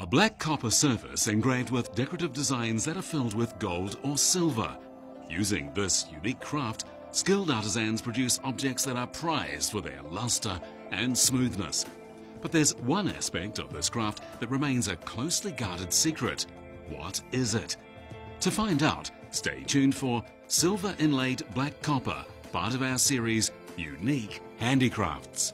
A black copper surface engraved with decorative designs that are filled with gold or silver. Using this unique craft, skilled artisans produce objects that are prized for their luster and smoothness. But there's one aspect of this craft that remains a closely guarded secret. What is it? To find out, stay tuned for Silver Inlaid Black Copper, part of our series Unique Handicrafts.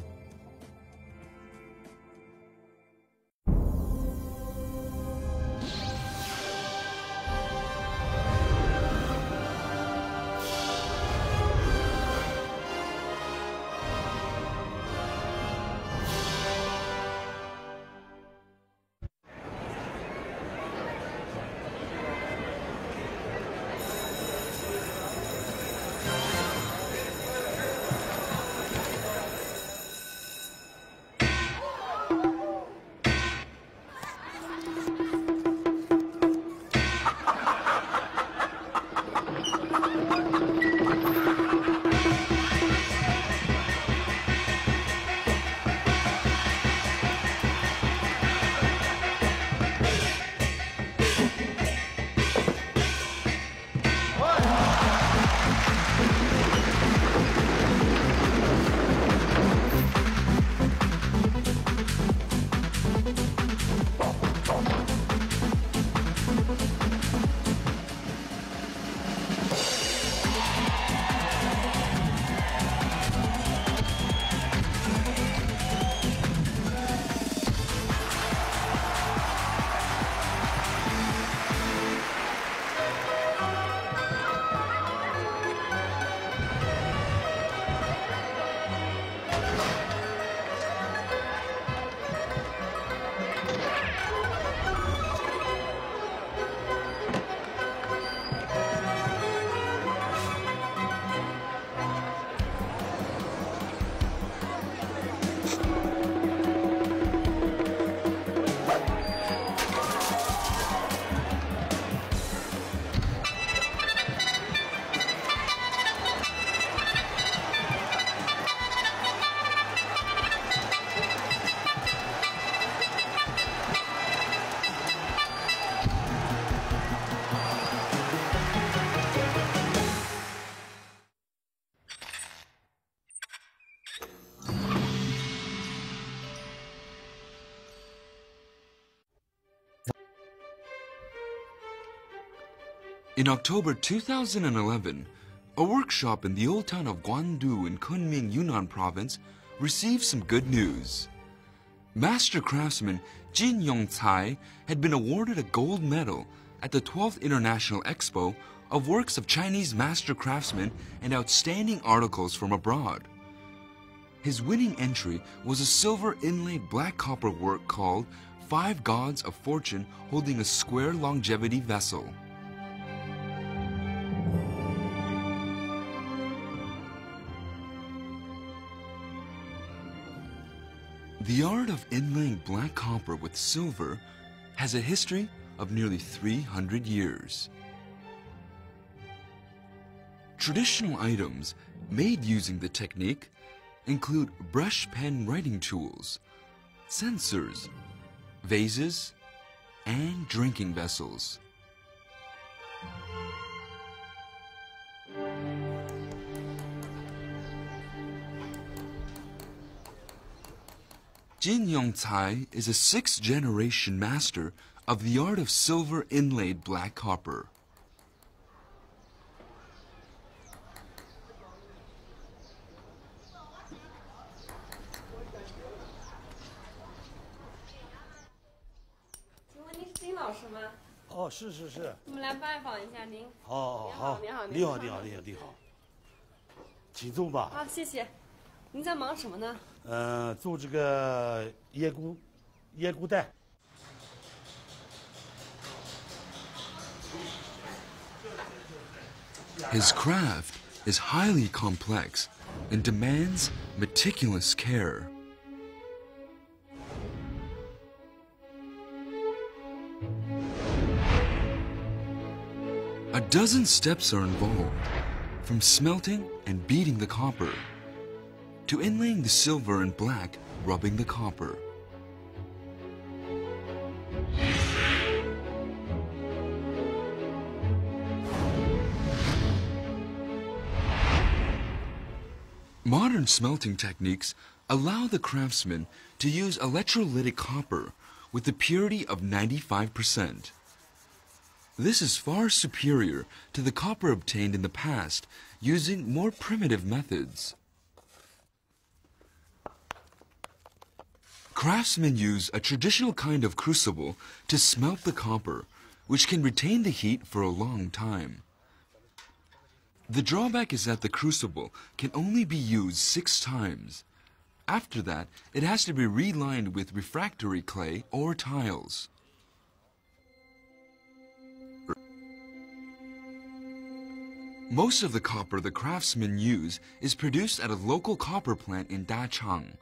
In October 2011, a workshop in the old town of Gwandu in Kunming, Yunnan province received some good news. Master craftsman Jin Yong-Tsai had been awarded a gold medal at the 12th International Expo of works of Chinese master craftsmen and outstanding articles from abroad. His winning entry was a silver inlaid black copper work called 5 Gods of Fortune holding a square longevity vessel. The art of inlaying black copper with silver has a history of nearly 300 years. Traditional items made using the technique include brush pen writing tools, censers, vases, and drinking vessels. Jin Yong-Tsai is a 6th-generation master of the art of silver inlaid black copper.哦，是是是。我们来拜访一下您。好，好，你好，你好，你好，你好，你好，请坐吧。好，谢谢。您在忙什么呢？做这个椰菇袋。His craft is highly complex and demands meticulous care. A dozen steps are involved, from smelting and beating the copper, to inlaying the silver and black, rubbing the copper. Modern smelting techniques allow the craftsman to use electrolytic copper with a purity of 95%. This is far superior to the copper obtained in the past using more primitive methods. Craftsmen use a traditional kind of crucible to smelt the copper, which can retain the heat for a long time. The drawback is that the crucible can only be used 6 times. After that, it has to be relined with refractory clay or tiles. Most of the copper the craftsmen use is produced at a local copper plant in Dachang.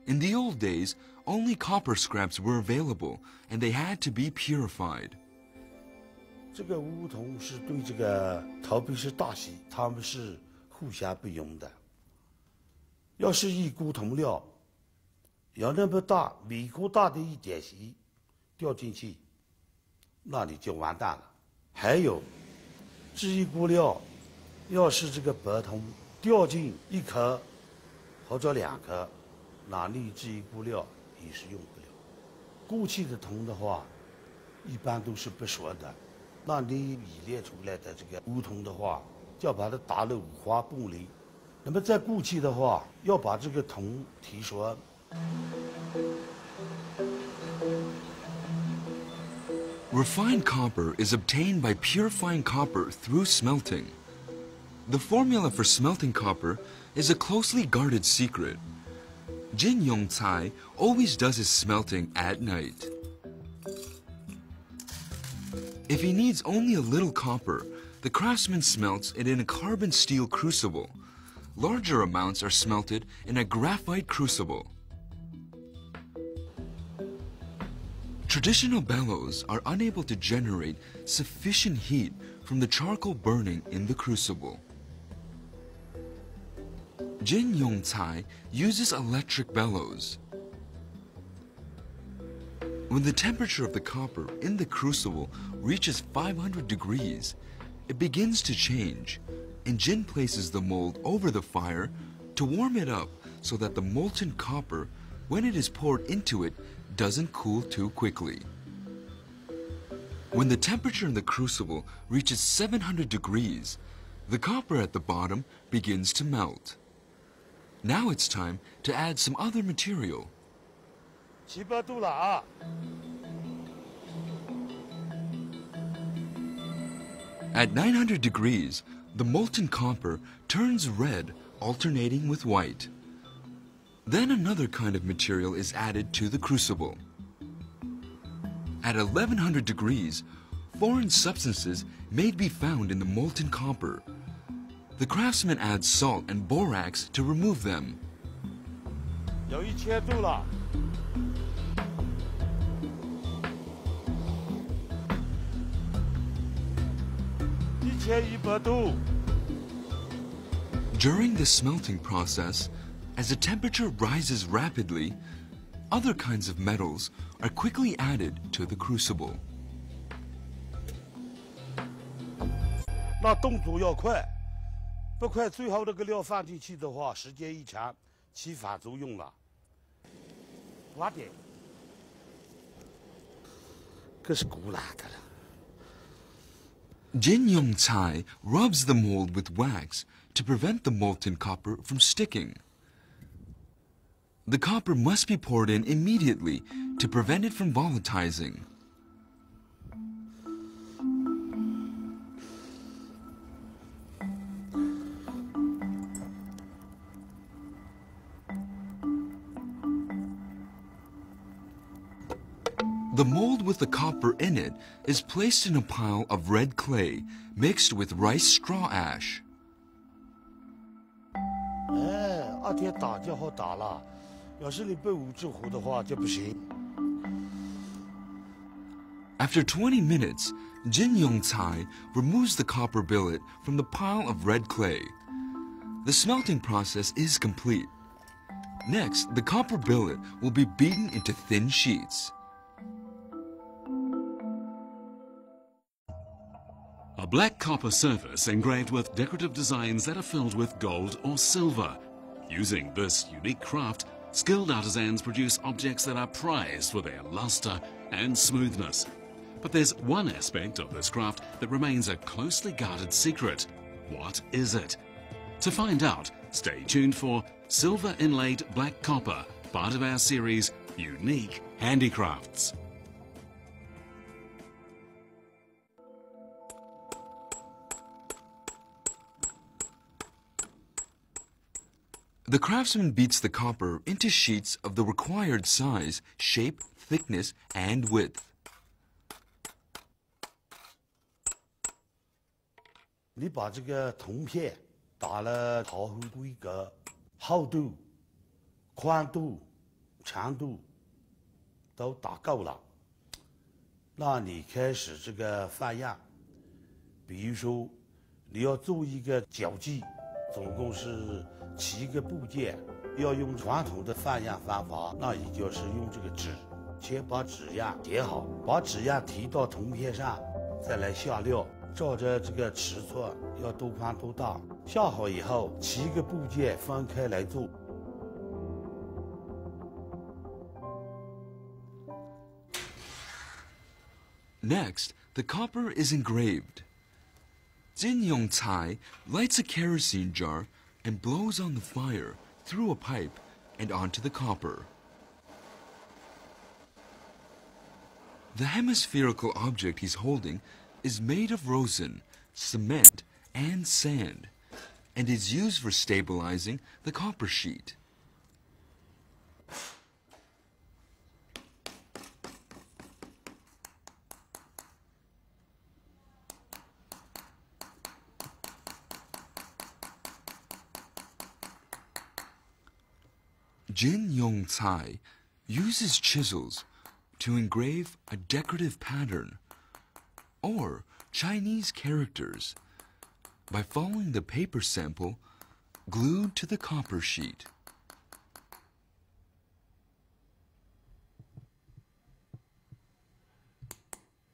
In the old days, only copper scraps were available, and they had to be purified. 这个梧桐是对这个陶杯是大锡，它们是互相不用的。要是一股铜料，要那么大，美国大的一点锡掉进去，那你就完蛋了。还有，这一股料，要是这个白铜掉进1颗或者2颗，那你这一股料也是用不了。过去的铜的话，一般都是不熟的。 那你冶炼出来的这个梧桐的话，就要把它打了5花玻璃。那么在过去的话，要把这个铜提纯。Refined copper is obtained by purifying copper through smelting. The formula for smelting copper is a closely guarded secret. Jin Yong-Tsai always does his smelting at night. If he needs only a little copper, the craftsman smelts it in a carbon steel crucible. Larger amounts are smelted in a graphite crucible. Traditional bellows are unable to generate sufficient heat from the charcoal burning in the crucible. Jin Yong-Tsai uses electric bellows. When the temperature of the copper in the crucible reaches 500 degrees, it begins to change, and Jin places the mold over the fire to warm it up so that the molten copper, when it is poured into it, doesn't cool too quickly. When the temperature in the crucible reaches 700 degrees, the copper at the bottom begins to melt. Now it's time to add some other material. 700度了啊！ At 900 degrees, the molten copper turns red, alternating with white. Then another kind of material is added to the crucible. At 1100 degrees, foreign substances may be found in the molten copper. The craftsman adds salt and borax to remove them. 有1000度了。 1100度。 During the smelting process, as the temperature rises rapidly, other kinds of metals are quickly added to the crucible. 那动作要快，不快最后这个料放进去的话，时间一长，起反作用了。晚点，这是古老的了。 Jin Yong-Tsai rubs the mold with wax to prevent the molten copper from sticking. The copper must be poured in immediately to prevent it from volatilizing. The mold with the copper in it is placed in a pile of red clay mixed with rice straw ash. 哎，2天打就好打了，要是你不捂住火的话就不行。 After 20 minutes, Jin Yong-Tsai removes the copper billet from the pile of red clay. The smelting process is complete. Next, the copper billet will be beaten into thin sheets. A black copper surface engraved with decorative designs that are filled with gold or silver. Using this unique craft, skilled artisans produce objects that are prized for their luster and smoothness. But there's one aspect of this craft that remains a closely guarded secret. What is it? To find out, stay tuned for Silver-Inlaid Black Copper, part of our series Unique Handicrafts. The craftsman beats the copper into sheets of the required size, shape, thickness, and width. 你把这个铜片打了陶壶规格，厚度、宽度、长度都打够了，那你开始这个翻样。比如说，你要做一个脚系，总共是7个部件，要用传统的翻样方法，那也就是用这个纸，先把纸样叠好，把纸样提到铜片上，再来下料。 照着这个尺寸要多宽多大，下好以后7个部件分开来做。Next, the copper is engraved. Jin Yong-cai lights a kerosene jar and blows on the fire through a pipe and onto the copper. The hemispherical object he's holding is made of rosin, cement, and sand, and is used for stabilizing the copper sheet. Jin Yong-cai uses chisels to engrave a decorative pattern or Chinese characters by following the paper sample glued to the copper sheet.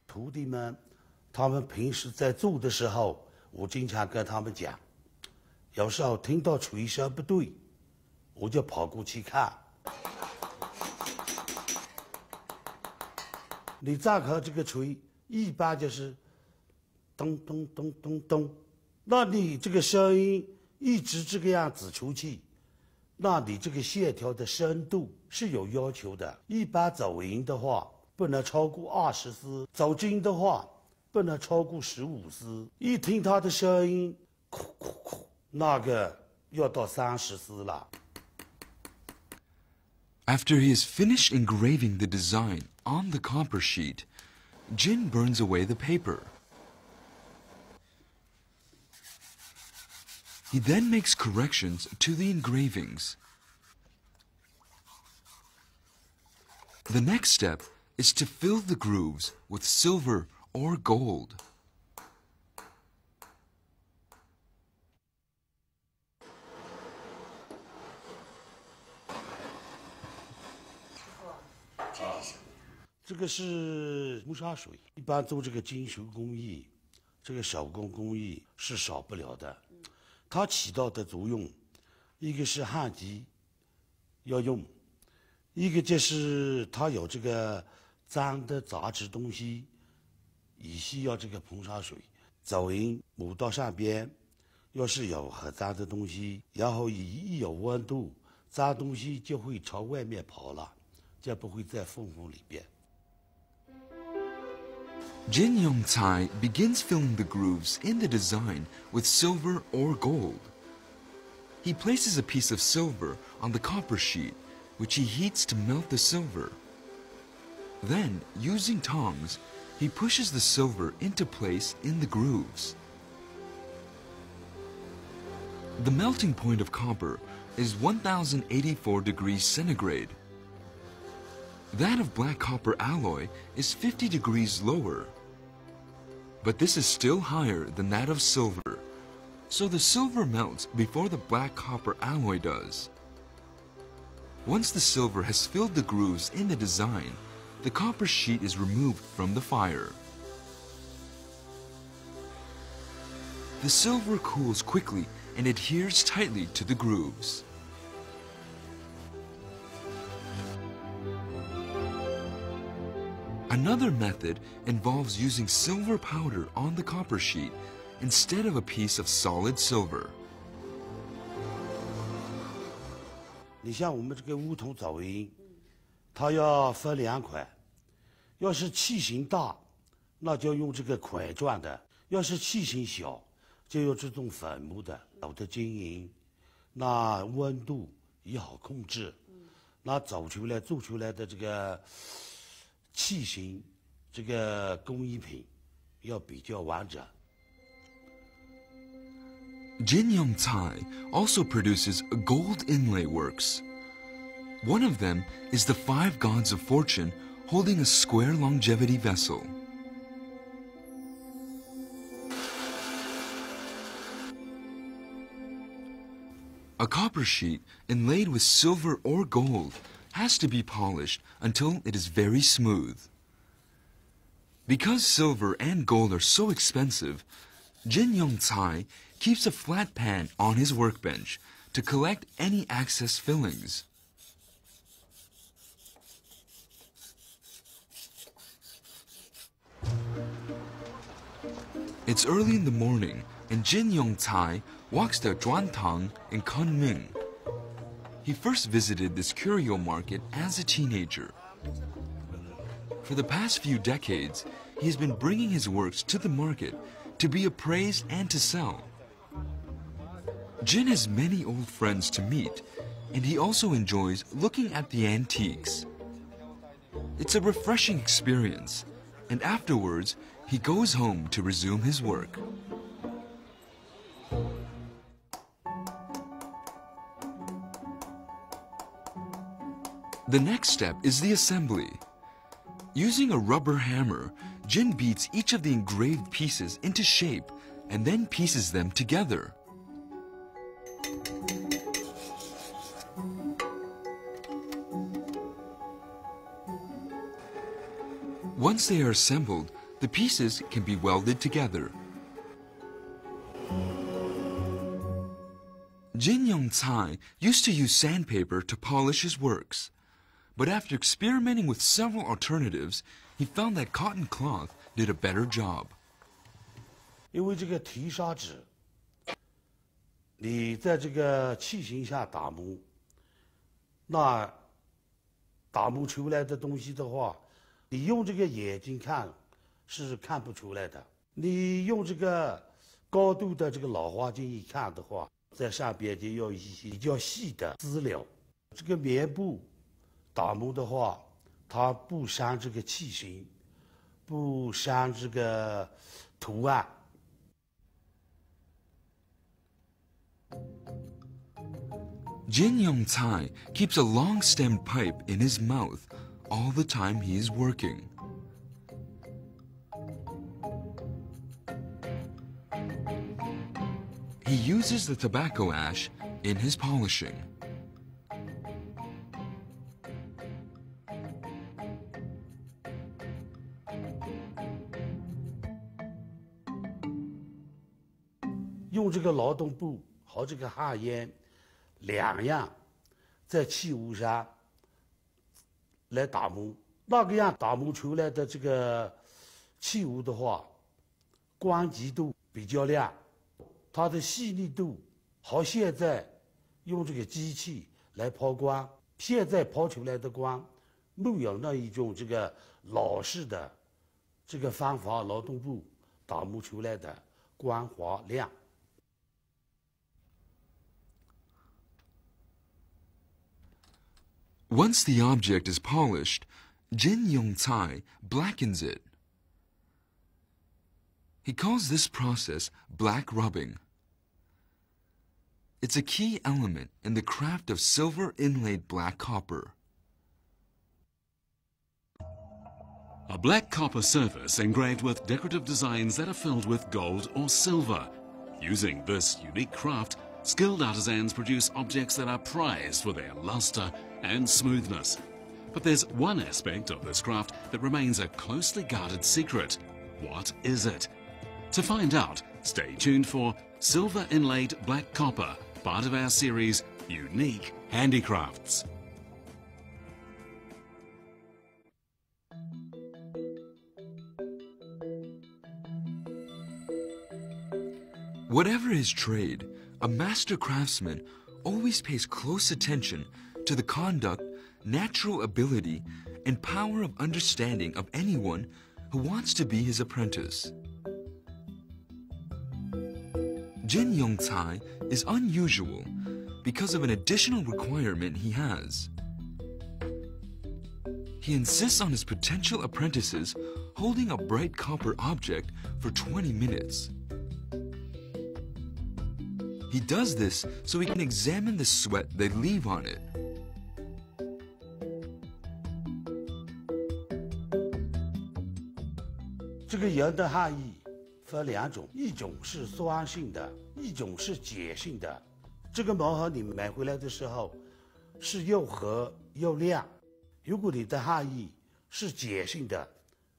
徒弟们，他们平时在做的时候，我经常跟他们讲，有时候听到锤声不对，我就跑过去看。你再看这个锤。 一般就是咚咚咚咚咚，那你这个声音一直这个样子出去，那你这个线条的深度是有要求的。一般走音的话不能超过20丝，走金的话不能超过15丝。一听它的声音，哭哭哭，那个要到30丝了。 After he has finished engraving the design on the copper sheet, Jin burns away the paper. He then makes corrections to the engravings. The next step is to fill the grooves with silver or gold. Oh. 这个是磨砂水，一般做这个金属工艺，这个手工工艺是少不了的。它起到的作用，一个是焊机要用，一个就是它有这个脏的杂质东西，也需要这个硼砂水。走银抹到上边，要是有很脏的东西，然后一有温度，脏东西就会朝外面跑了，就不会在缝里边。 Jin Yong-cai begins filling the grooves in the design with silver or gold. He places a piece of silver on the copper sheet, which he heats to melt the silver. Then, using tongs, he pushes the silver into place in the grooves. The melting point of copper is 1084 degrees centigrade. That of black copper alloy is 50 degrees lower. But this is still higher than that of silver, so the silver melts before the black copper alloy does. Once the silver has filled the grooves in the design, the copper sheet is removed from the fire. The silver cools quickly and adheres tightly to the grooves. Another method involves using silver powder on the copper sheet instead of a piece of solid silver. 你像我们这个乌铜早银，它要分两款，要是器型大，那就用这个块状的；要是器型小，就用这种粉末的。有的金银，那温度也好控制，那做出来的这个器型，这个工艺品要比较完整。Jinyong Tsai also produces gold inlay works. One of them is the 5 gods of fortune holding a square longevity vessel. A copper sheet inlaid with silver or gold has to be polished until it is very smooth. Because silver and gold are so expensive, Jinyong Tsai keeps a flat pan on his workbench to collect any excess fillings. It's early in the morning and Jinyong Tsai walks to Zhuantang in Kunming. He first visited this curio market as a teenager. For the past few decades, he has been bringing his works to the market to be appraised and to sell. Jin has many old friends to meet, and he also enjoys looking at the antiques. It's a refreshing experience, and afterwards, he goes home to resume his work. The next step is the assembly. Using a rubber hammer, Jin beats each of the engraved pieces into shape and then pieces them together. Once they are assembled, the pieces can be welded together. Jinyong Tsai used to use sandpaper to polish his works. But after experimenting with several alternatives, he found that cotton cloth did a better job. 因为这个提砂纸，你在这个器型下打磨，那打磨出来的东西的话，你用这个眼睛看是看不出来的。你用这个高度的这个老花镜一看的话，在上边就有一些比较细的资料。这个棉布打磨的话，它不伤这个器型，不伤这个图案。Jinyong Tsai keeps a long-stemmed pipe in his mouth all the time he is working. He uses the tobacco ash in his polishing. "用这个劳动布和这个旱烟两样，在器物上来打磨，那个样打磨出来的这个器物的话，光泽度比较亮，它的细腻度和现在用这个机器来抛光，现在抛出来的光没有那一种这个老式的这个方法劳动布打磨出来的光滑亮。Once the object is polished, Jinyong Tsai blackens it. He calls this process black rubbing. It's a key element in the craft of silver-inlaid black copper. A black copper surface engraved with decorative designs that are filled with gold or silver. Using this unique craft, skilled artisans produce objects that are prized for their luster and smoothness. But there's one aspect of this craft that remains a closely guarded secret. What is it? To find out, stay tuned for Silver-Inlaid Black Copper, part of our series Unique Handicrafts. Whatever his trade, a master craftsman always pays close attention to the conduct, natural ability, and power of understanding of anyone who wants to be his apprentice. Jin Yong-cai is unusual because of an additional requirement he has. He insists on his potential apprentices holding a bright copper object for 20 minutes. He does this so he can examine the sweat they leave on it.这个盐的含义分两种，一种是酸性的，一种是碱性的。这个毛盒你买回来的时候是又黑又亮。如果你的含义是碱性的，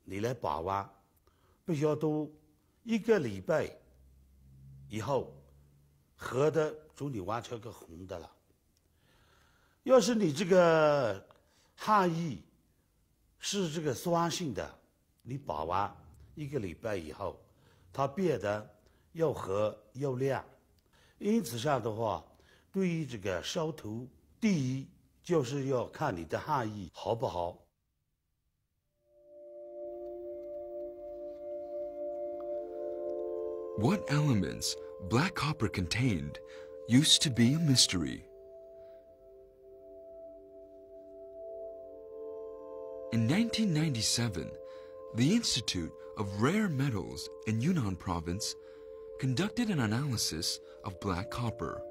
你来把玩，不要多1个礼拜以后，黑的足你完成个红的了。要是你这个含义是这个酸性的，你把玩1个礼拜以后，它变得又黑又亮。因此上的话，对于这个烧图，第一就是要看你的含义好不好。What elements black copper contained used to be a mystery. In 1997, the Institute of Rare Metals in Yunnan Province conducted an analysis of black copper.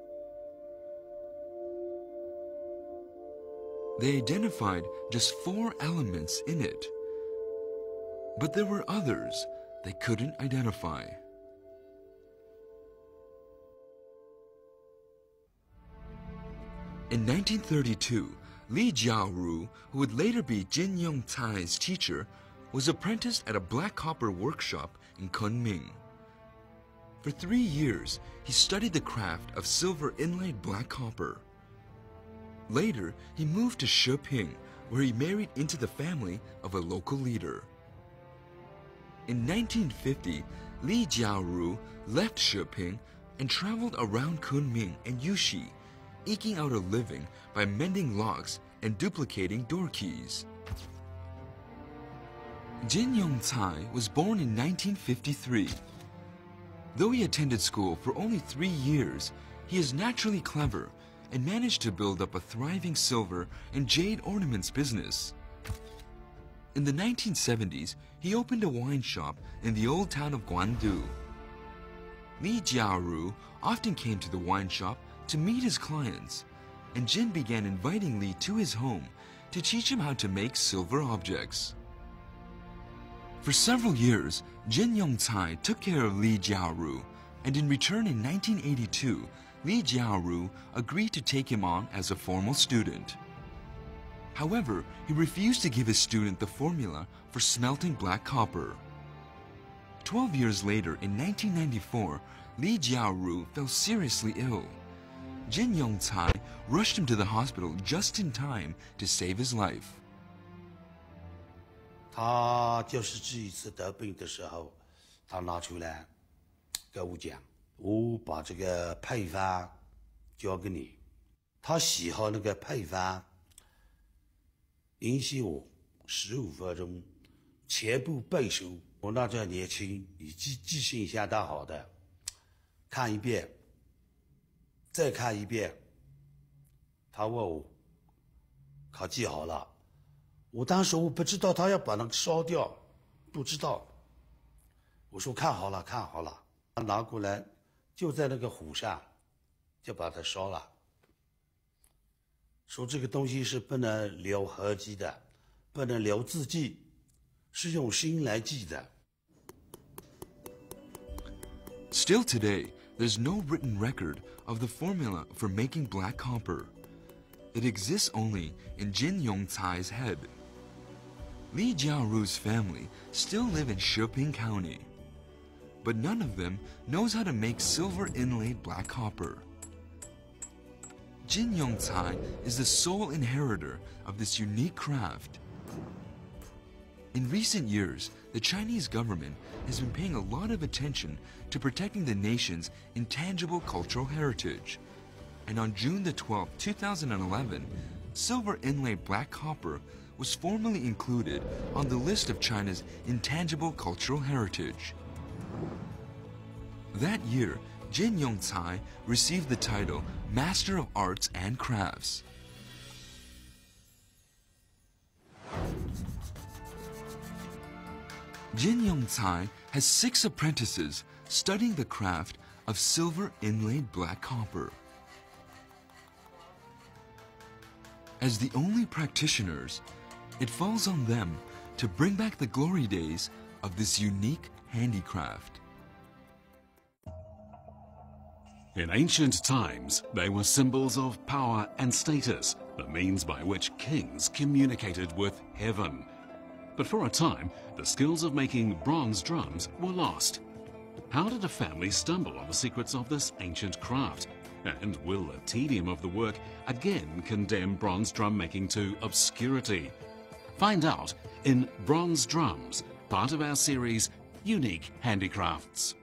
They identified just 4 elements in it, but there were others they couldn't identify. In 1932, Li Jiaoru, who would later be Jin Yong-cai's teacher, was apprenticed at a black copper workshop in Kunming. For 3 years, he studied the craft of silver-inlaid black copper. Later, he moved to Sheping, where he married into the family of a local leader. In 1950, Li Jiaoru left Sheping and traveled around Kunming and Yuxi, eking out a living by mending locks and duplicating door keys. Jin Yong-cai was born in 1953. Though he attended school for only 3 years, he is naturally clever and managed to build up a thriving silver and jade ornaments business. In the 1970s, he opened a wine shop in the old town of Guandu. Li Jiaoru often came to the wine shop to meet his clients, and Jin began inviting Li to his home to teach him how to make silver objects. For several years, Jin Yong-cai took care of Li Jiaoru, and in return in 1982, Li Jiaoru agreed to take him on as a formal student. However, he refused to give his student the formula for smelting black copper. 12 years later, in 1994, Li Jiaoru fell seriously ill. Jin Yong-cai rushed him to the hospital just in time to save his life. 他就是这一次得病的时候，他拿出来跟我讲，我把这个配方交给你，他写好那个配方，允许我15分钟全部背熟。我那阵年轻，记性相当好的，看一遍，再看一遍。他问我，考记好了。我当时我不知道他要把那个烧掉，不知道。我说看好了，看好了。他拿过来，就在那个火上，就把它烧了。说这个东西是不能留痕迹的，不能留字迹，是用心来记的。Still today, there's no written record of the formula for making black copper. It exists only in Jin Yong-cai's head. Li Jiaoru's family still live in Sheping County, but none of them knows how to make silver-inlaid black copper. Jin Yong-cai is the sole inheritor of this unique craft. In recent years, the Chinese government has been paying a lot of attention to protecting the nation's intangible cultural heritage. And on June the 12th, 2011, silver inlaid black copper was formally included on the list of China's intangible cultural heritage. That year, Jin Yongcai received the title Master of Arts and Crafts. Jin Yongcai has 6 apprentices studying the craft of silver inlaid black copper. As the only practitioners, it falls on them to bring back the glory days of this unique handicraft. In ancient times, they were symbols of power and status, the means by which kings communicated with heaven. But for a time, the skills of making bronze drums were lost. How did a family stumble on the secrets of this ancient craft? And will the tedium of the work again condemn bronze drum making to obscurity? Find out in Bronze Drums, part of our series Unique Handicrafts.